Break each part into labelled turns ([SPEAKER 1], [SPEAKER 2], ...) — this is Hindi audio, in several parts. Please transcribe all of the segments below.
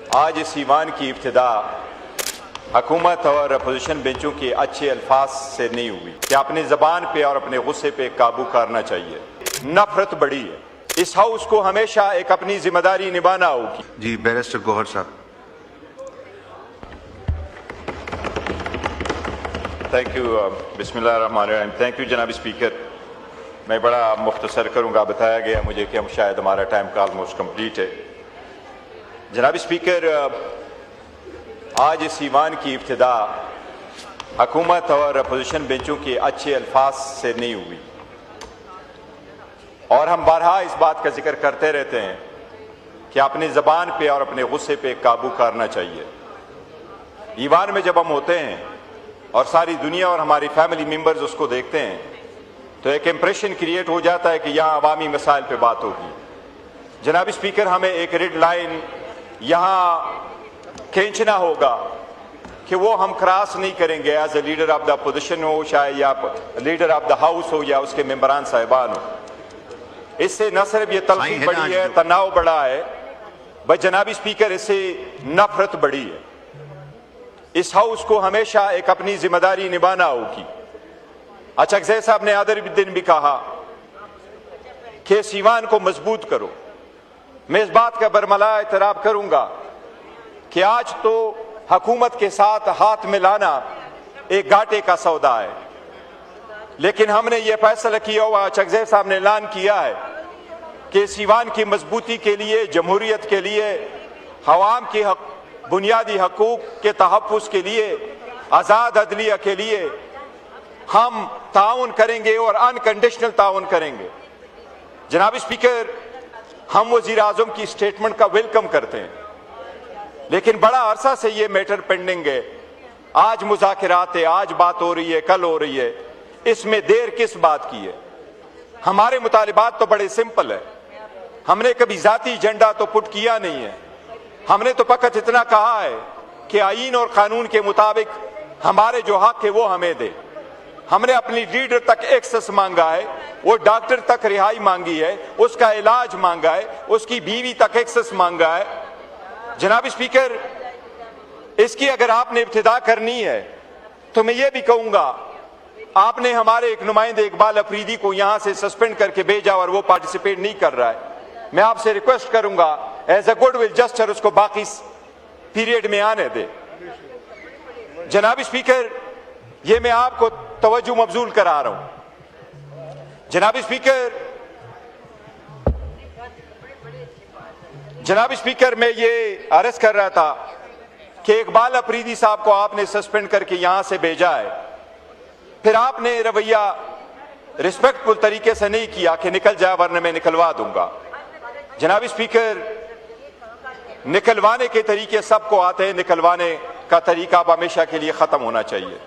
[SPEAKER 1] आज इस ईवान की इब्तिदा हुकूमत और अपोजिशन बेंचों के अच्छे अल्फाज से नहीं हुई कि अपनी ज़बान पे और अपने गुस्से पे काबू करना चाहिए। नफरत बड़ी है। इस हाउस को हमेशा एक अपनी जिम्मेदारी निभाना होगी।
[SPEAKER 2] जी, बैरिस्टर गौहर साहब।
[SPEAKER 1] Thank you. बिस्मिल्लाहिर्रहमानिर्रहीम। थैंक यू जनाब स्पीकर। मैं बड़ा मुख्तसर करूँगा। बताया गया मुझे कि हम शायद हमारा टाइम का ऑलमोस्ट कंप्लीट है। जनाब स्पीकर, आज इस ईवान की इब्तिदा हुकूमत और अपोजिशन बेंचों के अच्छे अल्फाज से नहीं हुई और हम बारहा इस बात का जिक्र करते रहते हैं कि अपनी ज़बान पे और अपने गुस्से पे काबू करना चाहिए। ईवान में जब हम होते हैं और सारी दुनिया और हमारी फैमिली मेंबर्स उसको देखते हैं तो एक इम्प्रेशन क्रिएट हो जाता है कि यहाँ अवामी मसाइल पे बात होगी। जनाब स्पीकर, हमें एक रेड लाइन यहाँ खींचना होगा कि वो हम क्रॉस नहीं करेंगे as a leader of the opposition हो, चाहे या लीडर ऑफ द हाउस हो या उसके मेंबरान साहिबान हो। इससे न सिर्फ ये तलखी बड़ी है, तनाव बड़ा है, बस जनाब स्पीकर इससे नफरत बड़ी है। इस हाउस को हमेशा एक अपनी जिम्मेदारी निभाना होगी। अचकज़ई साहब ने आदर दिन भी कहा कि इस ईवान को मजबूत करो। मैं इस बात का बरमला एतराफ़ करूंगा कि आज तो हुकूमत के साथ हाथ मिलाना एक घाटे का सौदा है, लेकिन हमने ये फैसला किया हुआ, अचकज़ई साहब ने ऐलान किया है कि इस ईवान की मजबूती के लिए, जमहूरियत के लिए, अवाम के बुनियादी हकूक के तहफ़्फ़ुज़ के लिए, आज़ाद अदलिया के लिए हम ताउन करेंगे और अनकंडीशनल ताउन करेंगे। जनाब स्पीकर, हम वज़ीर आज़म की स्टेटमेंट का वेलकम करते हैं, लेकिन बड़ा अरसा से ये मैटर पेंडिंग है। आज मुज़ाकिरात है, आज बात हो रही है, कल हो रही है, इसमें देर किस बात की है? हमारे मुतालिबात तो बड़े सिंपल है। हमने कभी जाती एजेंडा तो पुट किया नहीं है। हमने तो फकत इतना कहा है कि आईन और कानून के मुताबिक हमारे जो हक है वो हमें दे। हमने अपनी लीडर तक एक्सेस मांगा है, वो डॉक्टर तक रिहाई मांगी है, उसका इलाज मांगा है, उसकी बीवी तक एक्सेस मांगा है। जनाब स्पीकर, इसकी अगर आपने इब्तिदा करनी है तो मैं ये भी कहूंगा, आपने हमारे एक नुमाइंदे इकबाल अफरीदी को यहां से सस्पेंड करके भेजा और वो पार्टिसिपेट नहीं कर रहा है। मैं आपसे रिक्वेस्ट करूंगा एज ए गुडविल जस्टर उसको बाकी पीरियड में आने दे। जनाब स्पीकर, ये मैं आपको तवज्जो मबजूल करा रहा हूं। जनाब स्पीकर, मैं ये अर्ज कर रहा था कि इकबाल अफरीदी साहब को आपने सस्पेंड करके यहां से भेजा है, फिर आपने रवैया रिस्पेक्टफुल तरीके से नहीं किया कि निकल जाए वरना मैं निकलवा दूंगा। जनाब स्पीकर, निकलवाने के तरीके सबको आते हैं, निकलवाने का तरीका अब हमेशा के लिए खत्म होना चाहिए।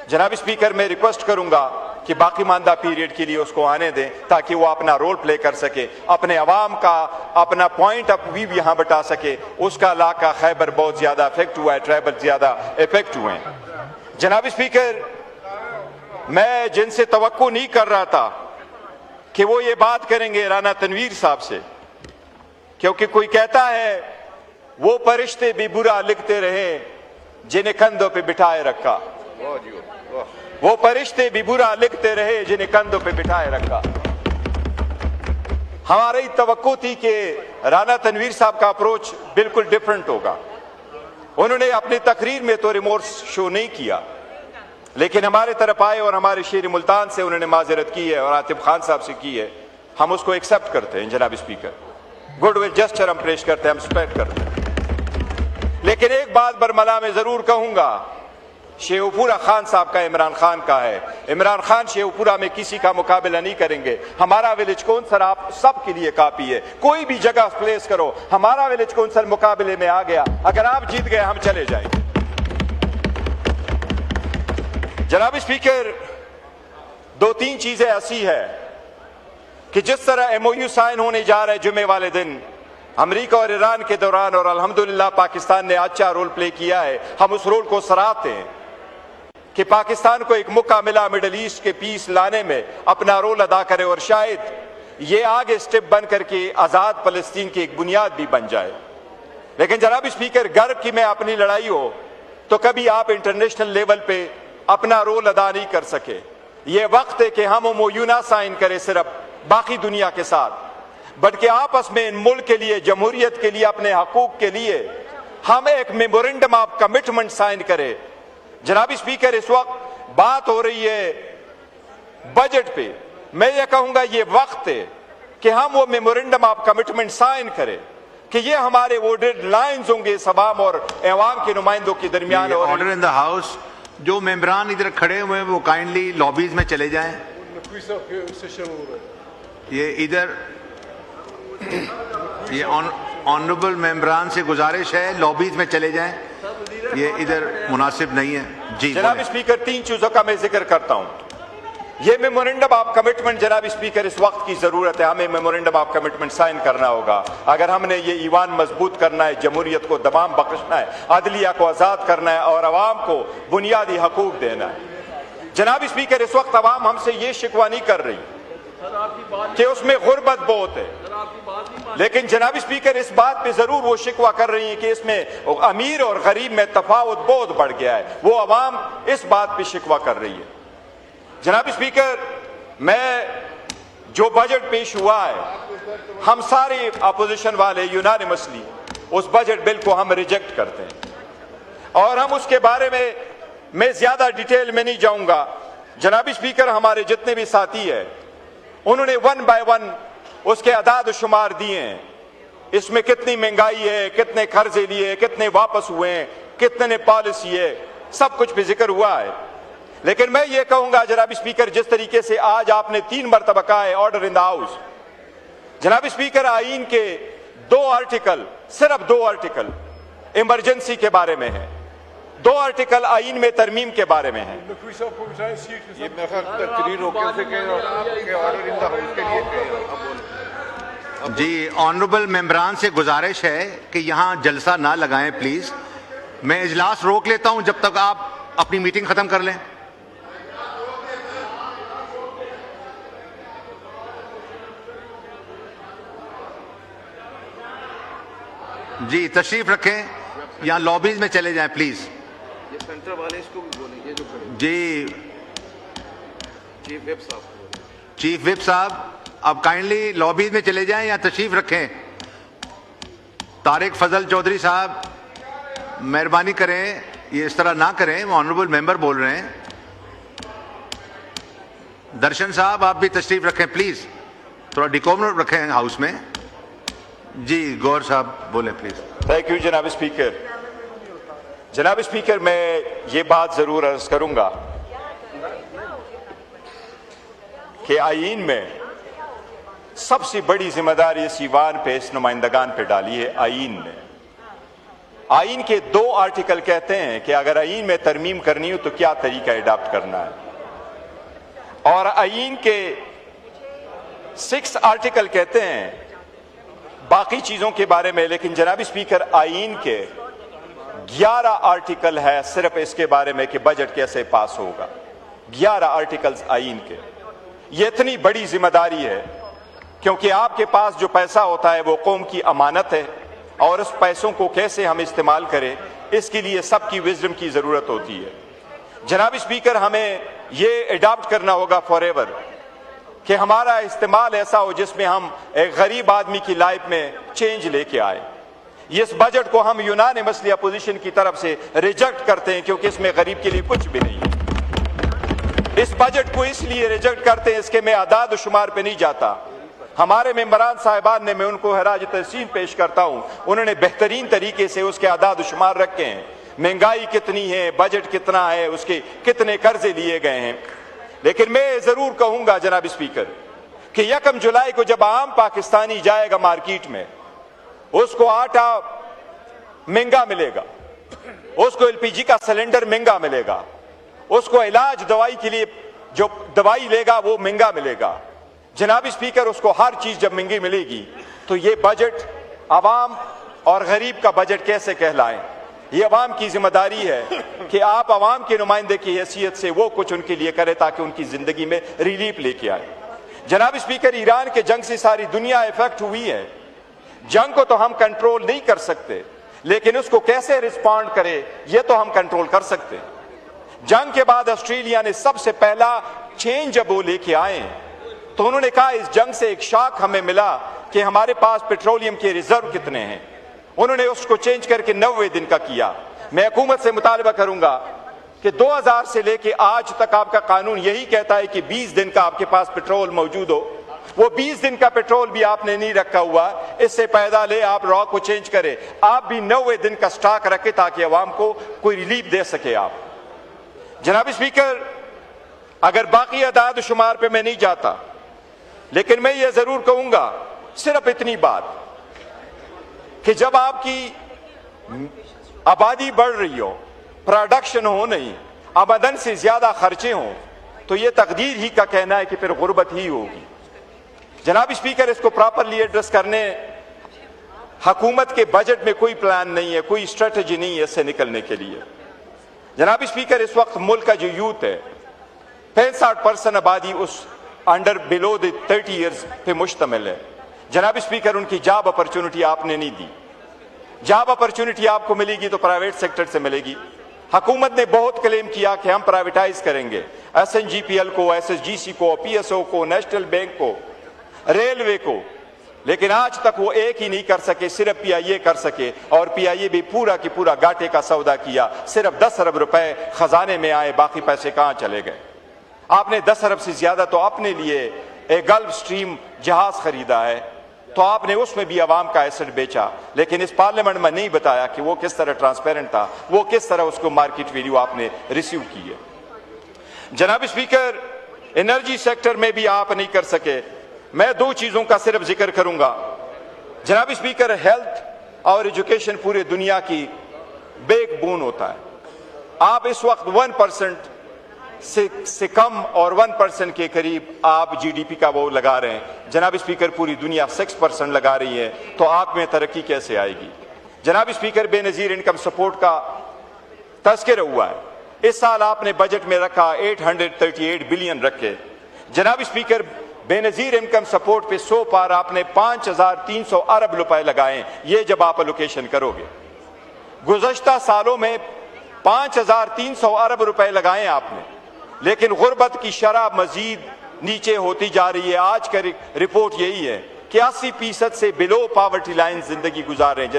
[SPEAKER 1] जनाब स्पीकर, मैं रिक्वेस्ट करूंगा कि बाकी मानदा पीरियड के लिए उसको आने दें ताकि वो अपना रोल प्ले कर सके, अपने अवाम का अपना पॉइंट ऑफ व्यू यहाँ बता सके। उसका इलाका खैबर बहुत ज्यादा इफेक्ट हुआ है, ट्राइबल ज्यादा इफेक्ट हुए हैं। जनाब स्पीकर, मैं जिनसे तवक्को नहीं कर रहा था कि वो ये बात करेंगे राना तनवीर साहब से, क्योंकि कोई कहता है वो फरिश्ते भी बुरा लिखते रहे जिन्हें कंधों पे बिठाए रखा। वो फरिश्ते भी बुरा लिखते रहे जिन्हें कंधों पे बिठाए रखा। हमारी तवक्को थी कि राना तनवीर साहब का अप्रोच बिल्कुल डिफरेंट होगा। उन्होंने अपनी तकरीर में तो रिमोर्स शो नहीं किया, लेकिन हमारे तरफ आए और हमारे शेर मुल्तान से उन्होंने माजरत की है और आतिफ खान साहब से की है। हम उसको एक्सेप्ट करते हैं जनाब स्पीकर, गुडविल जस्टर हम पेश करते हैं, हम रिस्पेक्ट करते हैं। लेकिन एक बात बरमला में जरूर कहूंगा, शेखपुरा खान साहब का इमरान खान का है। इमरान खान शेखपुरा में किसी का मुकाबला नहीं करेंगे। हमारा विलेज कौंसल आप सब के लिए काफी है, कोई भी जगह प्लेस करो। हमारा विलेज कौंसल मुकाबले में आ गया, अगर आप जीत गए हम चले जाएंगे। जनाब स्पीकर, दो तीन चीजें ऐसी है कि जिस तरह एमओयू साइन होने जा रहे जुमे वाले दिन अमेरिका और ईरान के दौरान, और अल्हम्दुलिल्लाह पाकिस्तान ने अच्छा रोल प्ले किया है, हम उस रोल को सराहते हैं कि पाकिस्तान को एक मौका मिला मिडल ईस्ट के पीस लाने में अपना रोल अदा करे और शायद ये आगे स्टेप बन करके आजाद फलस्तीन की एक बुनियाद भी बन जाए। लेकिन जनाब स्पीकर, गर्व की मैं अपनी लड़ाई हो तो कभी आप इंटरनेशनल लेवल पे अपना रोल अदा नहीं कर सके। ये वक्त है कि हम MOU ना साइन करें सिर्फ बाकी दुनिया के साथ, बल्कि आपस में इन मुल्क के लिए, जमहूरियत के लिए, अपने हकूक के लिए हम एक मेमोरेंडम ऑफ कमिटमेंट साइन करें। जनाब स्पीकर, इस वक्त बात हो रही है बजट पे। मैं ये कहूंगा ये वक्त है कि हम वो मेमोरेंडम ऑफ कमिटमेंट साइन करें कि ये हमारे वो डेडलाइंस होंगे अवाम और अवाम के नुमाइंदों के दरमियान।
[SPEAKER 2] Order in the house. जो मेंबरान इधर खड़े हुए हैं वो काइंडली लॉबीज में चले जाएं। ये इधर ये ऑनरेबल मेंबरान से गुजारिश है, लॉबीज में चले जाएं, ये इधर मुनासिब नहीं है। जी
[SPEAKER 1] जनाब स्पीकर, 3 चीजों का मैं जिक्र करता हूं। ये मेमोरेंडम ऑफ कमिटमेंट जनाब स्पीकर इस वक्त की जरूरत है। हमें मेमोरेंडम ऑफ कमिटमेंट साइन करना होगा अगर हमने ये ईवान मजबूत करना है, जमहूरियत को दबाम बख्शना है, अदलिया को आजाद करना है और अवाम को बुनियादी हकूक देना है। जनाब स्पीकर, इस वक्त अवाम हमसे ये शिकवा नहीं कर रही कि उसमें गुर्बत बहुत है, लेकिन जनाब स्पीकर इस बात पे जरूर वो शिकवा कर रही है कि इसमें अमीर और गरीब में तफावत बहुत बढ़ गया है। वो अवाम इस बात पे शिकवा कर रही है। जनाब स्पीकर, मैं जो बजट पेश हुआ है, हम सारे अपोजिशन वाले यूनानिमसली उस बजट बिल को हम रिजेक्ट करते हैं और हम उसके बारे में मैं ज्यादा डिटेल में नहीं जाऊंगा। जनाब स्पीकर, हमारे जितने भी साथी है उन्होंने 1 बाय 1 उसके अदाद शुमार दिए हैं। इसमें कितनी महंगाई है, कितने कर्जे लिए, कितने वापस हुए हैं, कितने पॉलिसी है, सब कुछ भी जिक्र हुआ है। लेकिन मैं ये कहूंगा जनाब स्पीकर, जिस तरीके से आज आपने 3 मरतबा कहा है ऑर्डर इन द हाउस, जनाब स्पीकर, आईन के 2 आर्टिकल, सिर्फ 2 आर्टिकल इमरजेंसी के बारे में है, 2 आर्टिकल आईन में तरमीम के बारे में है।
[SPEAKER 2] जी, ऑनरेबल मेंबरान से गुजारिश है कि यहां जलसा ना लगाएं प्लीज। मैं इजलास रोक लेता हूं जब तक आप अपनी मीटिंग खत्म कर लें। जी, तशरीफ रखें, यहाँ लॉबीज में चले जाएं प्लीज।
[SPEAKER 3] ये सेंटर वाले इसको भी बोलेंगे जो
[SPEAKER 2] जी,
[SPEAKER 3] चीफ व्हिप साहब,
[SPEAKER 2] चीफ व्हिप साहब अब काइंडली लॉबीज में चले जाएं या तशरीफ रखें। तारिक फजल चौधरी साहब, मेहरबानी करें, ये इस तरह ना करें, वो ऑनरेबल मेंबर बोल रहे हैं। दर्शन साहब, आप भी तशरीफ रखें प्लीज, थोड़ा डिकोमन रखें हाउस में। जी, गौर साहब बोलें प्लीज।
[SPEAKER 1] थैंक यू जनाब स्पीकर। जनाब स्पीकर, मैं ये बात जरूर अर्ज करूंगा कि आईन में सबसे बड़ी जिम्मेदारी इस ईवान पे, इस नुमाइंदगान पे डाली है आईन ने। आईन के 2 आर्टिकल कहते हैं कि अगर आईन में तरमीम करनी हो तो क्या तरीका अडॉप्ट करना है, और आईन के 6 आर्टिकल कहते हैं बाकी चीजों के बारे में। लेकिन जनाब स्पीकर, आईन के 11 आर्टिकल है सिर्फ इसके बारे में कि बजट कैसे पास होगा। 11 आर्टिकल्स आईन के। ये इतनी बड़ी जिम्मेदारी है क्योंकि आपके पास जो पैसा होता है वो कौम की अमानत है और उस पैसों को कैसे हम इस्तेमाल करें, इसके लिए सबकी विजडम की जरूरत होती है। जनाब स्पीकर, हमें ये अडॉप्ट करना होगा फॉरएवर कि हमारा इस्तेमाल ऐसा हो जिसमें हम एक गरीब आदमी की लाइफ में चेंज लेके आए। इस बजट को हम यूनानिमसली अपोजिशन की तरफ से रिजेक्ट करते हैं क्योंकि इसमें गरीब के लिए कुछ भी नहीं है। इस बजट को इसलिए रिजेक्ट करते हैं, इसके मैं आदाद शुमार पे नहीं जाता। हमारे मेंबरान साहिबान ने, मैं उनको हराज तहसीन पेश करता हूं, उन्होंने बेहतरीन तरीके से उसके आदाद शुमार रखे हैं। महंगाई कितनी है, बजट कितना है, उसके कितने कर्जे लिए गए हैं। लेकिन मैं जरूर कहूंगा जनाब स्पीकर कि 1 जुलाई को जब आम पाकिस्तानी जाएगा मार्केट में, उसको आटा महंगा मिलेगा, उसको एलपीजी का सिलेंडर महंगा मिलेगा, उसको इलाज दवाई के लिए जो दवाई लेगा वो महंगा मिलेगा। जनाब स्पीकर, उसको हर चीज जब महंगी मिलेगी तो ये बजट आवाम और गरीब का बजट कैसे कहलाए? ये अवाम की जिम्मेदारी है कि आप अवाम के नुमाइंदे की हैसियत से वो कुछ उनके लिए करें ताकि उनकी जिंदगी में रिलीफ लेके आए। जनाब स्पीकर, ईरान के जंग से सारी दुनिया इफेक्ट हुई है। जंग को तो हम कंट्रोल नहीं कर सकते, लेकिन उसको कैसे रिस्पॉन्ड करे ये तो हम कंट्रोल कर सकते हैं। जंग के बाद ऑस्ट्रेलिया ने सबसे पहला चेंज जब वो लेके आए तो उन्होंने कहा इस जंग से एक शॉक हमें मिला कि हमारे पास पेट्रोलियम के रिजर्व कितने हैं। उन्होंने उसको चेंज करके 90 दिन का किया। मैं हुकूमत से मुतालबा करूंगा कि 2000 से लेके आज तक आपका कानून यही कहता है कि 20 दिन का आपके पास पेट्रोल मौजूद हो। वो 20 दिन का पेट्रोल भी आपने नहीं रखा हुआ, इससे पैदा ले आप रॉ को चेंज करें। आप भी 90 दिन का स्टॉक रखें ताकि अवाम को कोई रिलीफ दे सके आप। जनाब स्पीकर, अगर बाकी अदाद शुमार पे मैं नहीं जाता, लेकिन मैं ये जरूर कहूंगा सिर्फ इतनी बात कि जब आपकी आबादी बढ़ रही हो, प्रोडक्शन हो नहीं, आमदन से ज्यादा खर्चे हों, तो ये तकदीर ही का कहना है कि फिर गुर्बत ही होगी। जनाब स्पीकर, इसको प्रॉपरली एड्रेस करने हुकूमत के बजट में कोई प्लान नहीं है, कोई स्ट्रेटजी नहीं है इससे निकलने के लिए। जनाब स्पीकर, इस वक्त मुल्क का जो यूथ है 65% आबादी उस अंडर बिलो द 30 ईयर्स पे मुश्तमिल है। जनाब स्पीकर, उनकी जॉब अपॉर्चुनिटी आपने नहीं दी। जॉब अपॉर्चुनिटी आपको मिलेगी तो प्राइवेट सेक्टर से मिलेगी। हुकूमत ने बहुत क्लेम किया कि हम प्राइवेटाइज करेंगे SNGPL को, SSGC को, PSO को, नेशनल बैंक को, रेलवे को, लेकिन आज तक वो एक ही नहीं कर सके, सिर्फ PIA कर सके। और PIA भी पूरा की पूरा घाटे का सौदा किया। सिर्फ 10 अरब रुपए खजाने में आए, बाकी पैसे कहां चले गए। आपने 10 अरब से ज्यादा तो अपने लिए एक गल्फ स्ट्रीम जहाज खरीदा है, तो आपने उसमें भी अवाम का एसेट बेचा, लेकिन इस पार्लियामेंट में नहीं बताया कि वो किस तरह ट्रांसपेरेंट था, वो किस तरह उसको मार्केट वैल्यू आपने रिसीव की है। जनाब स्पीकर, एनर्जी सेक्टर में भी आप नहीं कर सके। मैं 2 चीजों का सिर्फ जिक्र करूंगा। जनाब स्पीकर, हेल्थ और एजुकेशन पूरे दुनिया की बैकबोन होता है। आप इस वक्त 1% से कम और 1% के करीब आप GDP का वो लगा रहे हैं। जनाब स्पीकर, पूरी दुनिया 6% लगा रही है, तो आप में तरक्की कैसे आएगी। जनाब स्पीकर, बेनजीर इनकम सपोर्ट का तस्करा हुआ है। इस साल आपने बजट में रखा 838 बिलियन रखे। जनाब स्पीकर, बेनजीर इनकम सपोर्ट पे 100 पार आपने 5300 अरब रुपए लगाए। ये जब आप एलोकेशन करोगे, गुज़श्ता सालों में 5300 अरब रुपए लगाए आपने, लेकिन गुर्बत की शरह मजीद नीचे होती जा रही है। आज का रिपोर्ट यही है कि 80% से बिलो पॉवर्टी लाइन जिंदगी गुजार रहे हैं।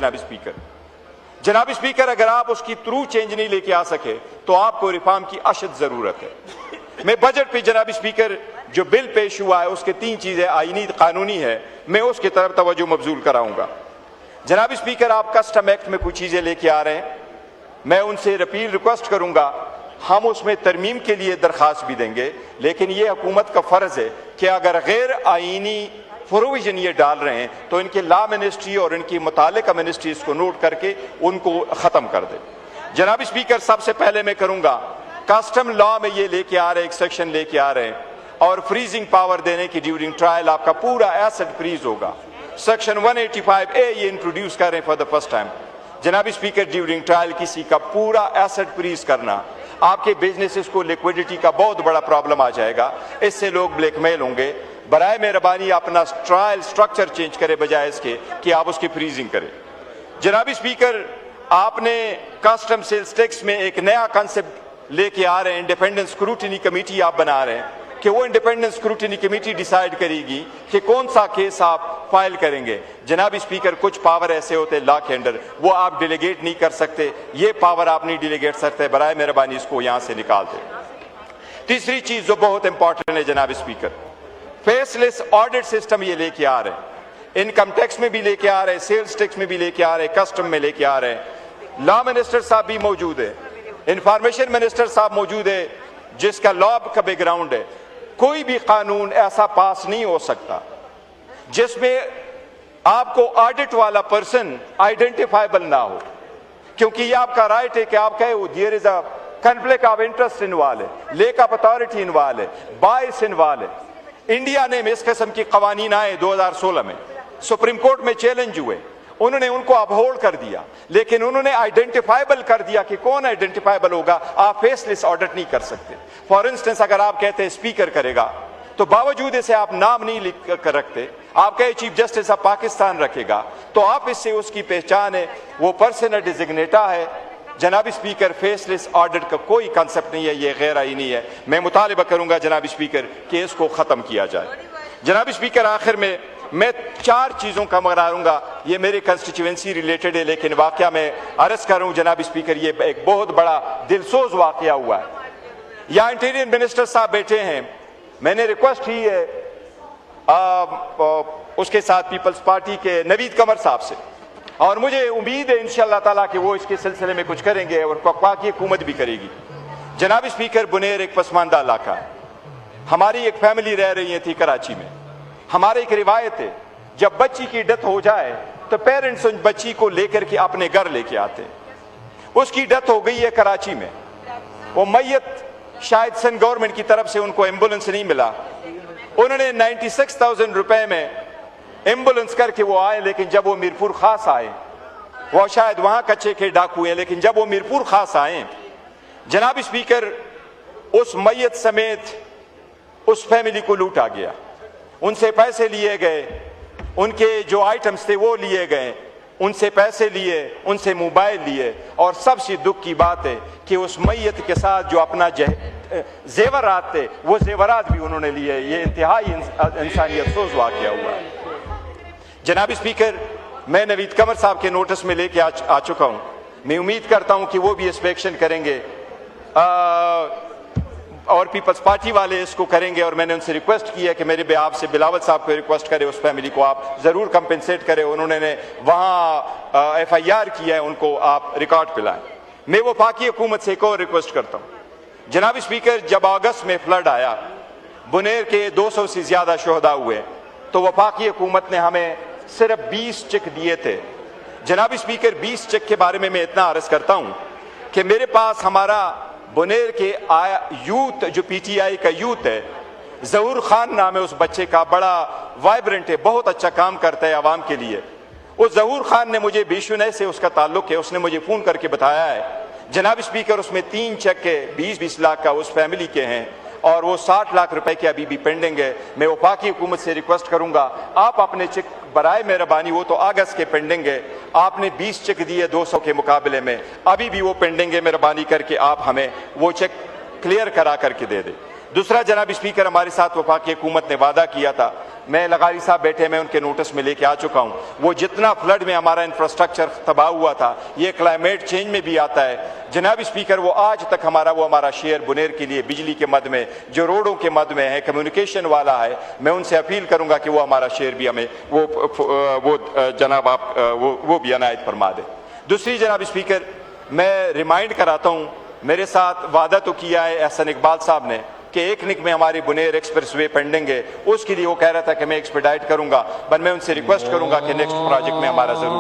[SPEAKER 1] जनाब स्पीकर, अगर आप उसकी थ्रू चेंज नहीं लेके आ सके तो आपको रिफॉर्म की अशद जरूरत है। मैं बजट पे जनाब स्पीकर जो बिल पेश हुआ है उसके 3 चीजें आईनी कानूनी है, मैं उसकी तरफ तवज्जो मबजूल कराऊंगा। जनाब स्पीकर, आप कस्टम एक्ट में कुछ चीजें लेके आ रहे हैं, मैं उनसे रिपील रिक्वेस्ट करूंगा। हम उसमें तरमीम के लिए दरखास्त भी देंगे, लेकिन यह हुकूमत का फर्ज है कि अगर गैर आईनी प्रोविजन ये डाल रहे हैं तो इनके लॉ मिनिस्ट्री और इनकी मुतालिका मिनिस्ट्री इसको नोट करके उनको खत्म कर दे। जनाब स्पीकर, सबसे पहले मैं करूंगा, कस्टम लॉ में ये लेके आ रहे हैं, एक सेक्शन लेके आ रहे हैं और फ्रीजिंग पावर देने की ड्यूरिंग ट्रायल आपका पूरा एसेट फ्रीज होगा। सेक्शन 185A ये इंट्रोड्यूस कर रहे हैं फॉर द फर्स्ट टाइम। जनाब स्पीकर, ड्यूरिंग ट्रायल किसी का पूरा एसेट फ्रीज करना, आपके बिजनेसेस को लिक्विडिटी का बहुत बड़ा प्रॉब्लम आ जाएगा। इससे लोग ब्लैकमेल होंगे। बराए मेहरबानी अपना ट्रायल स्ट्रक्चर चेंज करें बजाय इसके कि आप उसकी फ्रीजिंग करें। जनाब स्पीकर, आपने कस्टम सेल्स टैक्स में एक नया कॉन्सेप्ट लेके आ रहे हैं, इंडिपेंडेंट स्क्रूटिनी कमेटी आप बना रहे हैं कि वो इंडिपेंडेंट स्क्रूटिनी कमेटी डिसाइड करेगी कि कौन सा केस आप फाइल करेंगे। जनाब स्पीकर, कुछ पावर ऐसे होते हैं लॉ के अंडर, वो आप डिलीगेट नहीं कर सकते। ये पावर आप नहीं डिलीगेट सकते, बराए मेहरबानी इसको यहां से निकाल दें। तीसरी चीज जो बहुत इंपॉर्टेंट है जनाब स्पीकर, फेसलेस ऑडिट सिस्टम ये लेके आ रहे हैं। इनकम टैक्स में भी लेके आ रहे हैं, सेल्स टैक्स में भी लेके आ रहे हैं, कस्टम में लेके आ रहे हैं। लॉ मिनिस्टर साहब भी मौजूद है, इंफॉर्मेशन मिनिस्टर साहब मौजूद है जिसका लॉ का बैकग्राउंड है। कोई भी कानून ऐसा पास नहीं हो सकता जिसमें आपको ऑडिट वाला पर्सन आइडेंटिफाइबल ना हो, क्योंकि ये आपका राइट है कि आप कहे there is a conflict of interest involve है, लेक ऑफ अथॉरिटी इन्वॉल्व है, बायस इन्वॉल्व है। इंडिया ने इस किस्म की कवानीन आए 2016 में, सुप्रीम कोर्ट में चैलेंज हुए, उन्होंने उनको अपहोल्ड कर दिया, लेकिन उन्होंने आइडेंटिफाइबल कर दिया कि कौन आइडेंटिफाइबल होगा। आप फेसलेस ऑडिट नहीं कर सकते। फॉर इंस्टेंस, अगर आप कहते हैं स्पीकर करेगा, तो बावजूद इसे आप नाम नहीं लिख कर रखते, आप कहे चीफ जस्टिस ऑफ पाकिस्तान रखेगा, तो आप इससे उसकी पहचान है, वो पर्सनल डिजिग्नेटा है। जनाब स्पीकर, फेसलेस ऑडिट का कोई कंसेप्ट नहीं है, ये गैर आईनी है। मैं मुतालिबा करूंगा जनाब स्पीकर कि इसको खत्म किया जाए। जनाब स्पीकर, आखिर में मैं 4 चीजों का मगरारूंगा, ये मेरे कंस्टिट्यूएंसी रिलेटेड है, लेकिन वाकया में अर्ज कर रहा हूं जनाब स्पीकर, ये एक बहुत बड़ा दिलसोज वाकया हुआ है। यहाँ इंटीरियर मिनिस्टर साहब बैठे हैं, मैंने रिक्वेस्ट की है उसके साथ पीपल्स पार्टी के नवीद कमर साहब से, और मुझे उम्मीद है इंशाअल्लाह ताला कि वो इसके सिलसिले में कुछ करेंगे और वफाकी हुकूमत भी करेगी। जनाब स्पीकर, बुनेर एक पसमानदा इलाका है। हमारी एक फैमिली रह रही थी कराची में। हमारी एक रिवायत है, जब बच्ची की डेथ हो जाए तो पेरेंट्स उन बच्ची को लेकर के अपने घर लेके आते। उसकी डेथ हो गई है कराची में, वो मैयत शायद सन गवर्नमेंट की तरफ से उनको एम्बुलेंस नहीं मिला, उन्होंने 96,000 रुपए में एम्बुलेंस करके वो आए, लेकिन जब वो मीरपुर खास आए, वो शायद वहां कच्चे के डाकू हैं, लेकिन जब वो मीरपुर खास आए, जनाब स्पीकर, उस मैयत समेत उस फैमिली को लूटा गया, उनसे पैसे लिए गए, उनके जो आइटम्स थे वो लिए गए, उनसे पैसे लिए, उनसे मोबाइल लिए, और सबसे दुख की बात है कि उस मैयत के साथ जो अपना जेवरात थे वो जेवरात भी उन्होंने लिए। ये इंतहाई इंसानियत सोज वाकया हुआ है। जनाब स्पीकर, मैं नवीद कमर साहब के नोटिस में लेके आ चुका हूं। मैं उम्मीद करता हूं कि वो भी इंस्पेक्शन करेंगे और पीपल्स पार्टी वाले इसको करेंगे, और मैंने उनसे रिक्वेस्ट की है कि मेरे बेआब से बिलावल साहब को रिक्वेस्ट करें, उस फैमिली को आप जरूर कंपेंसेट करें। उन्होंने वहां FIR किया है, उनको आप रिकॉर्ड पे लाएं। मैं वफाकी हुकूमत से एक और रिक्वेस्ट करता हूं। जनाब स्पीकर, जब अगस्त में फ्लड आया, बुनेर के 200 से ज्यादा शोहदा हुए, तो वफाकी हुकूमत ने हमें सिर्फ 20 चेक दिए थे। जनाब स्पीकर, 20 चेक के बारे में मैं इतना अर्ज करता हूं कि मेरे पास हमारा बुनेर के यूथ, जो PTI का यूथ है, जहूर खान नाम है उस बच्चे का, बड़ा वाइब्रेंट है, बहुत अच्छा काम करता है आवाम के लिए। उस जहूर खान ने मुझे बेशुनह से उसका ताल्लुक है, उसने मुझे फोन करके बताया है जनाब स्पीकर, उसमें 3 चेक के 20-20 लाख का उस फैमिली के हैं, और वो 60 लाख रुपए के अभी भी पेंडिंग है। मैं वफाकी हुकूमत से रिक्वेस्ट करूंगा, आप अपने चेक बराए मेहरबानी, वो तो अगस्त के पेंडिंग है, आपने 20 चेक दिए 200 के मुकाबले में, अभी भी वो पेंडिंग है, मेहरबानी करके आप हमें वो चेक क्लियर करा करके दे दे। दूसरा जनाब स्पीकर, हमारे साथ वफाकी हुकूमत ने वादा किया था, मैं लगारी साहब बैठे, मैं उनके नोटिस में लेके आ चुका हूं, वो जितना फ्लड में हमारा इंफ्रास्ट्रक्चर तबाह हुआ था, ये क्लाइमेट चेंज में भी आता है। जनाब स्पीकर, वो आज तक हमारा शेयर बुनेर के लिए बिजली के मद में, जो रोडों के मद में है, कम्युनिकेशन वाला है, मैं उनसे अपील करूंगा कि वो हमारा शेयर भी हमें वो जनाब आप वो भी अनायत फरमा दे। दूसरी जनाब स्पीकर, मैं रिमाइंड कराता हूं, मेरे साथ वादा तो किया है एहसन इकबाल साहब ने कि 1 निक में हमारी बुनेर एक्सप्रेसवे पेंडिंग है, उसके लिए वो कह रहा था कि मैं एक्सपेडाइट करूंगा, पर मैं उनसे रिक्वेस्ट करूंगा कि नेक्स्ट प्रोजेक्ट में हमारा जरूर